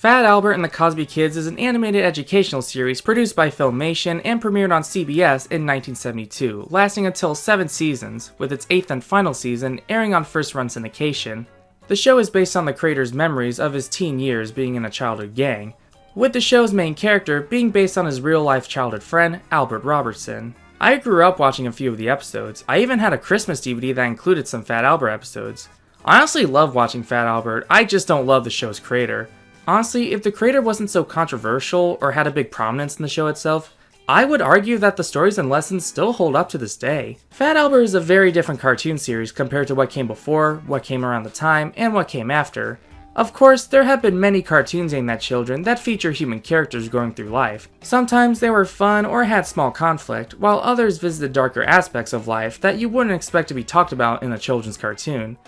Fat Albert and the Cosby Kids is an animated educational series produced by Filmation and premiered on CBS in 1972, lasting until 7 seasons, with its 8th and final season airing on first-run syndication. The show is based on the creator's memories of his teen years being in a childhood gang, with the show's main character being based on his real-life childhood friend, Albert Robertson. I grew up watching a few of the episodes. I even had a Christmas DVD that included some Fat Albert episodes. I honestly love watching Fat Albert, I just don't love the show's creator. Honestly, if the creator wasn't so controversial or had a big prominence in the show itself, I would argue that the stories and lessons still hold up to this day. Fat Albert is a very different cartoon series compared to what came before, what came around the time, and what came after. Of course, there have been many cartoons aimed at children that feature human characters going through life. Sometimes they were fun or had small conflict, while others visited darker aspects of life that you wouldn't expect to be talked about in a children's cartoon.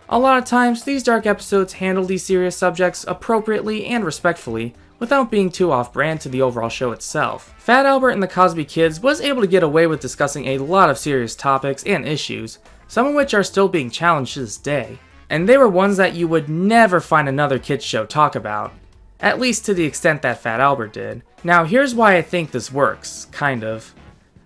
A lot of times, these dark episodes handle these serious subjects appropriately and respectfully, without being too off-brand to the overall show itself. Fat Albert and the Cosby Kids was able to get away with discussing a lot of serious topics and issues, some of which are still being challenged to this day. And they were ones that you would never find another kids show talk about. At least to the extent that Fat Albert did. Now here's why I think this works, kind of.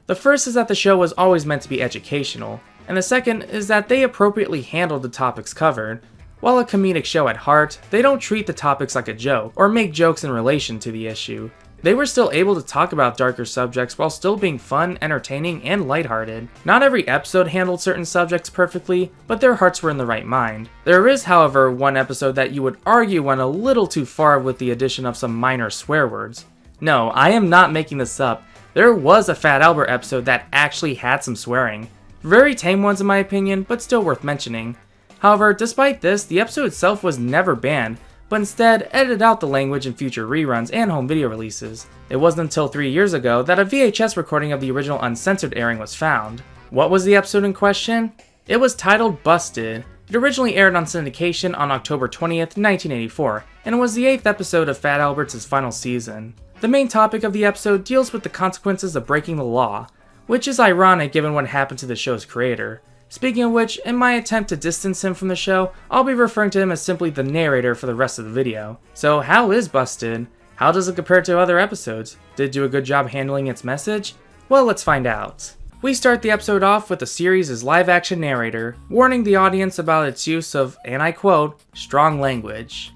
The first is that the show was always meant to be educational, and the second is that they appropriately handled the topics covered. While a comedic show at heart, they don't treat the topics like a joke, or make jokes in relation to the issue. They were still able to talk about darker subjects while still being fun, entertaining, and lighthearted. Not every episode handled certain subjects perfectly, but their hearts were in the right mind. There is, however, one episode that you would argue went a little too far with the addition of some minor swear words. No, I am not making this up. There was a Fat Albert episode that actually had some swearing. Very tame ones in my opinion, but still worth mentioning. However, despite this, the episode itself was never banned, but instead edited out the language in future reruns and home video releases. It wasn't until 3 years ago that a VHS recording of the original uncensored airing was found. What was the episode in question? It was titled Busted. It originally aired on syndication on October 20th, 1984, and was the 8th episode of Fat Albert's final season. The main topic of the episode deals with the consequences of breaking the law, which is ironic given what happened to the show's creator. Speaking of which, in my attempt to distance him from the show, I'll be referring to him as simply the narrator for the rest of the video. So how is Busted? How does it compare to other episodes? Did it do a good job handling its message? Well, let's find out. We start the episode off with the series' live-action narrator, warning the audience about its use of, and I quote, strong language.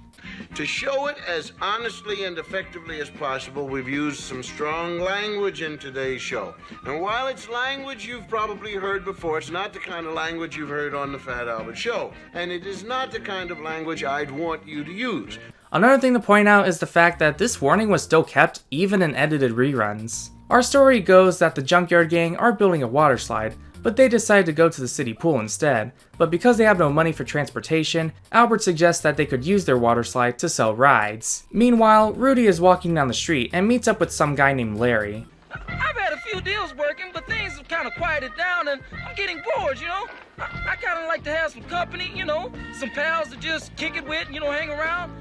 To show it as honestly and effectively as possible, we've used some strong language in today's show. And while it's language you've probably heard before, it's not the kind of language you've heard on the Fat Albert Show. And it is not the kind of language I'd want you to use. Another thing to point out is the fact that this warning was still kept even in edited reruns. Our story goes that the Junkyard Gang are building a water slide, but they decide to go to the city pool instead. But because they have no money for transportation, Albert suggests that they could use their water slide to sell rides. Meanwhile, Rudy is walking down the street and meets up with some guy named Larry. I've had a few deals working, but things have kind of quieted down and I'm getting bored, you know? I kind of like to have some company, you know? Some pals to just kick it with, you know, hang around.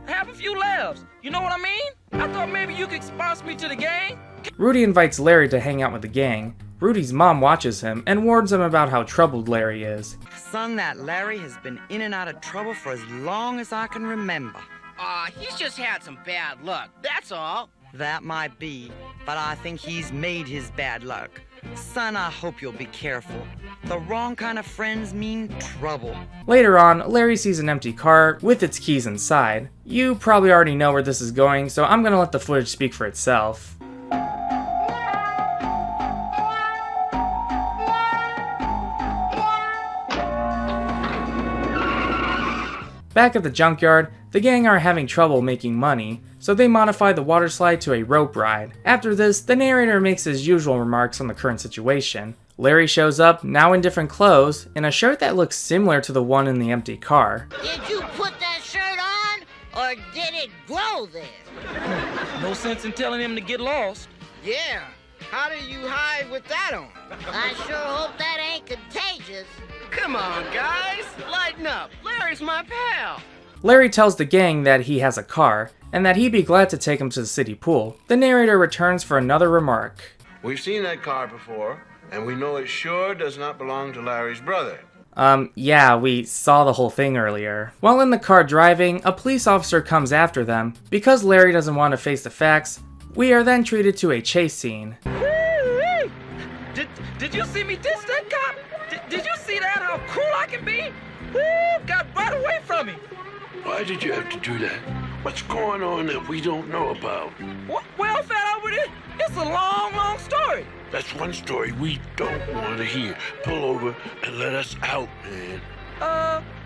Have a few laughs, you know what I mean? I thought maybe you could sponsor me to the gang. Rudy invites Larry to hang out with the gang. Rudy's mom watches him and warns him about how troubled Larry is. Son, that Larry has been in and out of trouble for as long as I can remember. He's just had some bad luck, that's all. That might be, but I think he's made his bad luck. Son, I hope you'll be careful. The wrong kind of friends mean trouble. Later on, Larry sees an empty car with its keys inside. You probably already know where this is going, so I'm gonna let the footage speak for itself. Back at the junkyard, the gang are having trouble making money, so they modify the water slide to a rope ride. After this, the narrator makes his usual remarks on the current situation. Larry shows up, now in different clothes, in a shirt that looks similar to the one in the empty car. Did you put that shirt on, or did it grow there? No sense in telling him to get lost. Yeah, how do you hide with that on? I sure hope that ain't contagious. Come on, guys, lighten up. Larry's my pal. Larry tells the gang that he has a car, and that he'd be glad to take him to the city pool. The narrator returns for another remark. We've seen that car before, and we know it sure does not belong to Larry's brother. Yeah, we saw the whole thing earlier. While in the car driving, a police officer comes after them. Because Larry doesn't want to face the facts, we are then treated to a chase scene. Woo-wee! Did you see me diss that cop? Did you see that, how cool I can be? Woo! Got right away from me. Why did you have to do that? What's going on that we don't know about? Well, Fat Albert, it's a long story. That's one story we don't want to hear. Pull over and let us out, man.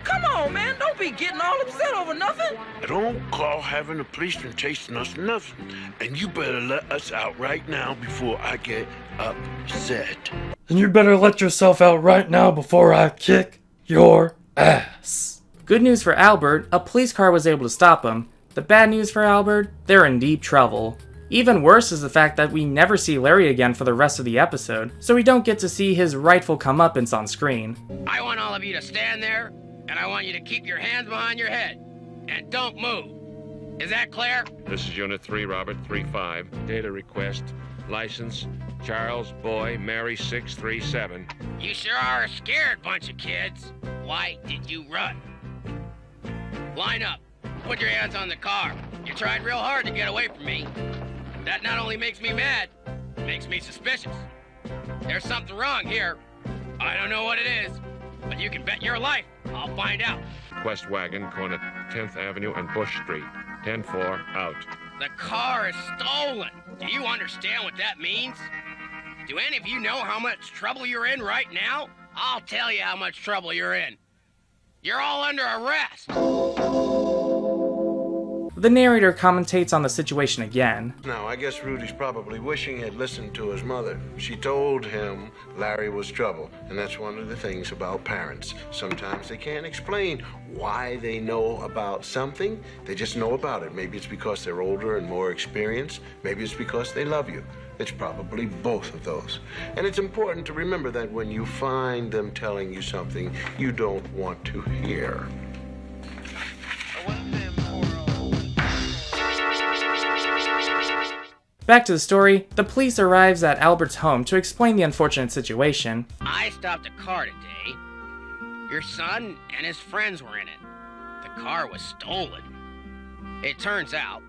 Come on, man. Don't be getting all upset over nothing. I don't call having a policeman chasing us nothing. And you better let us out right now before I get upset. And you better let yourself out right now before I kick your ass. Good news for Albert, a police car was able to stop him. The bad news for Albert, they're in deep trouble. Even worse is the fact that we never see Larry again for the rest of the episode, so we don't get to see his rightful comeuppance on screen. I want all of you to stand there, and I want you to keep your hands behind your head, and don't move. Is that clear? This is Unit 3, Robert 3-5. Data request. License, Charles Boy, Mary 637. You sure are a scared bunch of kids. Why did you run? Line up. Put your hands on the car. You tried real hard to get away from me. That not only makes me mad, it makes me suspicious. There's something wrong here. I don't know what it is, but you can bet your life I'll find out. Quest wagon, corner 10th Avenue and Bush Street. 10-4, out. The car is stolen. Do you understand what that means? Do any of you know how much trouble you're in right now? I'll tell you how much trouble you're in. You're all under arrest. The narrator commentates on the situation again. Now, I guess Rudy's probably wishing he'd listened to his mother. She told him Larry was trouble, and that's one of the things about parents. Sometimes they can't explain why they know about something. They just know about it. Maybe it's because they're older and more experienced. Maybe it's because they love you. It's probably both of those. And it's important to remember that when you find them telling you something you don't want to hear. Back to the story, the police arrives at Albert's home to explain the unfortunate situation. I stopped a car today. Your son and his friends were in it. The car was stolen. It turns out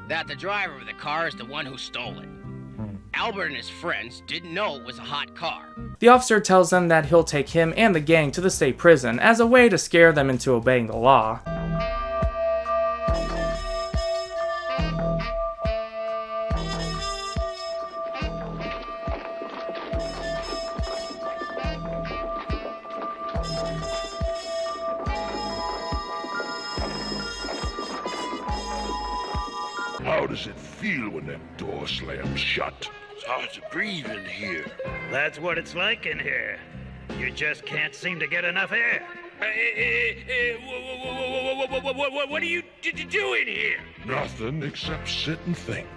that the driver of the car is the one who stole it. Albert and his friends didn't know it was a hot car. The officer tells them that he'll take him and the gang to the state prison as a way to scare them into obeying the law. How does it feel when that door slams shut? It's hard to breathe in here. That's what it's like in here. You just can't seem to get enough air. What are you doing here? Nothing except sit and think.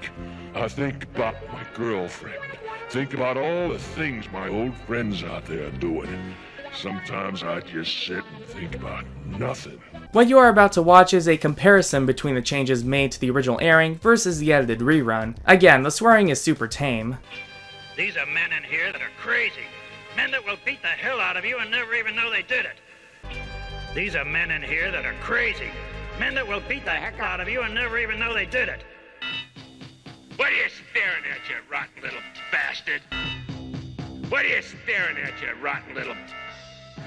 I think about my girlfriend. Think about all the things my old friends out there are doing. Sometimes I just sit and think about nothing. What you are about to watch is a comparison between the changes made to the original airing versus the edited rerun. Again, the swearing is super tame. These are men in here that are crazy. Men that will beat the hell out of you and never even know they did it. These are men in here that are crazy. Men that will beat the heck out of you and never even know they did it. What are you staring at, you rotten little bastard? What are you staring at, you rotten little...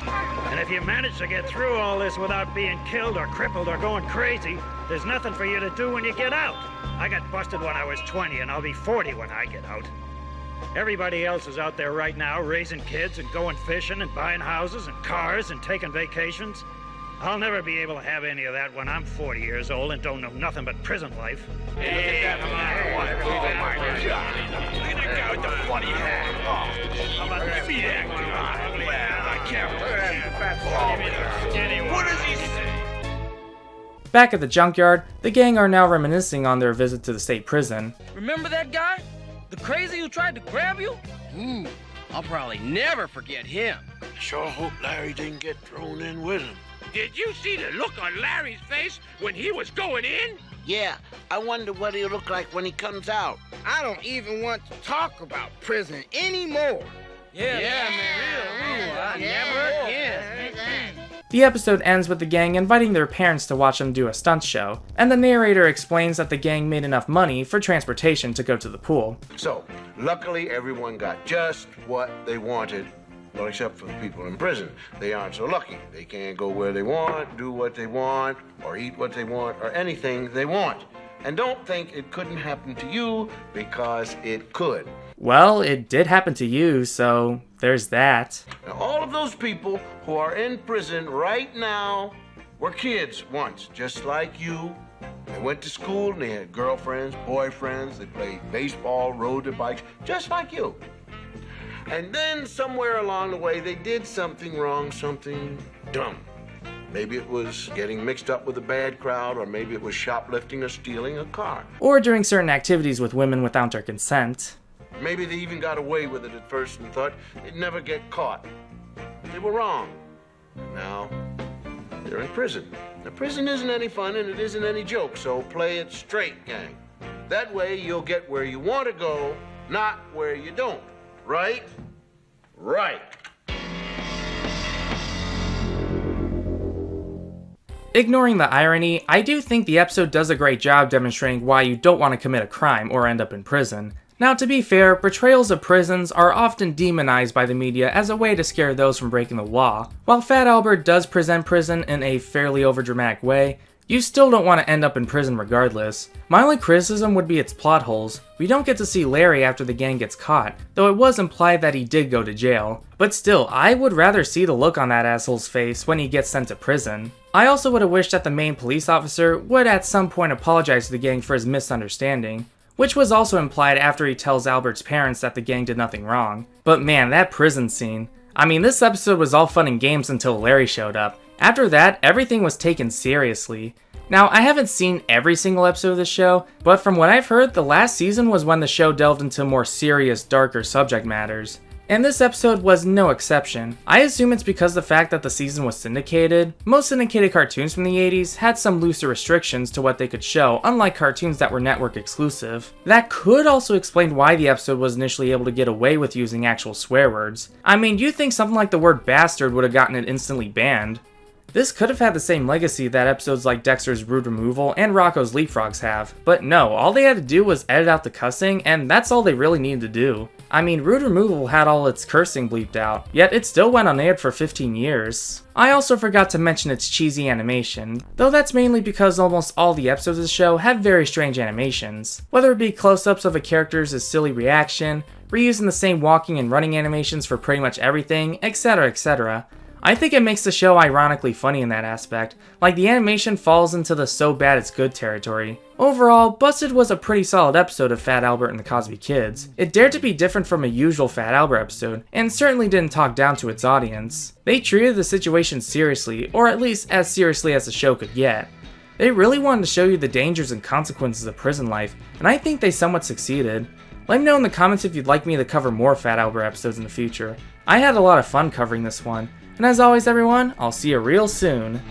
And if you manage to get through all this without being killed or crippled or going crazy, there's nothing for you to do when you get out. I got busted when I was 20, and I'll be 40 when I get out. Everybody else is out there right now raising kids and going fishing and buying houses and cars and taking vacations. I'll never be able to have any of that when I'm 40 years old and don't know nothing but prison life. Back at the junkyard, the gang are now reminiscing on their visit to the state prison. Remember that guy? The crazy who tried to grab you? I'll probably never forget him. I sure hope Larry didn't get thrown in with him. Did you see the look on Larry's face when he was going in? Yeah, I wonder what he'll look like when he comes out. I don't even want to talk about prison anymore. Yeah, man. I never again. The episode ends with the gang inviting their parents to watch them do a stunt show, and the narrator explains that the gang made enough money for transportation to go to the pool. So, luckily everyone got just what they wanted. Well, except for the people in prison. They aren't so lucky. They can't go where they want, do what they want, or eat what they want, or anything they want. And don't think it couldn't happen to you, because it could. Well, it did happen to you, so there's that. Now, all of those people who are in prison right now were kids once, just like you. They went to school and they had girlfriends, boyfriends, they played baseball, rode their bikes, just like you. And then somewhere along the way, they did something wrong, something dumb. Maybe it was getting mixed up with a bad crowd, or maybe it was shoplifting or stealing a car. Or doing certain activities with women without their consent. Maybe they even got away with it at first and thought they'd never get caught. They were wrong. Now, they're in prison. Now, prison isn't any fun and it isn't any joke, so play it straight, gang. That way you'll get where you want to go, not where you don't. Right? Right. Ignoring the irony, I do think the episode does a great job demonstrating why you don't want to commit a crime or end up in prison. Now, to be fair, portrayals of prisons are often demonized by the media as a way to scare those from breaking the law. While Fat Albert does present prison in a fairly overdramatic way, you still don't want to end up in prison regardless. My only criticism would be its plot holes. We don't get to see Larry after the gang gets caught, though it was implied that he did go to jail. But still, I would rather see the look on that asshole's face when he gets sent to prison. I also would have wished that the main police officer would at some point apologize to the gang for his misunderstanding, which was also implied after he tells Albert's parents that the gang did nothing wrong. But man, that prison scene. I mean, this episode was all fun and games until Larry showed up. After that, everything was taken seriously. Now, I haven't seen every single episode of the show, but from what I've heard, the last season was when the show delved into more serious, darker subject matters. And this episode was no exception. I assume it's because of the fact that the season was syndicated. Most syndicated cartoons from the 80s had some looser restrictions to what they could show, unlike cartoons that were network exclusive. That could also explain why the episode was initially able to get away with using actual swear words. I mean, you'd think something like the word bastard would have gotten it instantly banned. This could have had the same legacy that episodes like Dexter's Rude Removal and Rocco's Leapfrogs have, but no, all they had to do was edit out the cussing, and that's all they really needed to do. I mean, Rude Removal had all its cursing bleeped out, yet it still went unaired for 15 years. I also forgot to mention its cheesy animation, though that's mainly because almost all the episodes of the show had very strange animations. Whether it be close-ups of a character's silly reaction, reusing the same walking and running animations for pretty much everything, etc, etc. I think it makes the show ironically funny in that aspect, like the animation falls into the so bad it's good territory. Overall, Busted was a pretty solid episode of Fat Albert and the Cosby Kids. It dared to be different from a usual Fat Albert episode, and certainly didn't talk down to its audience. They treated the situation seriously, or at least as seriously as the show could get. They really wanted to show you the dangers and consequences of prison life, and I think they somewhat succeeded. Let me know in the comments if you'd like me to cover more Fat Albert episodes in the future. I had a lot of fun covering this one. And as always everyone, I'll see you real soon.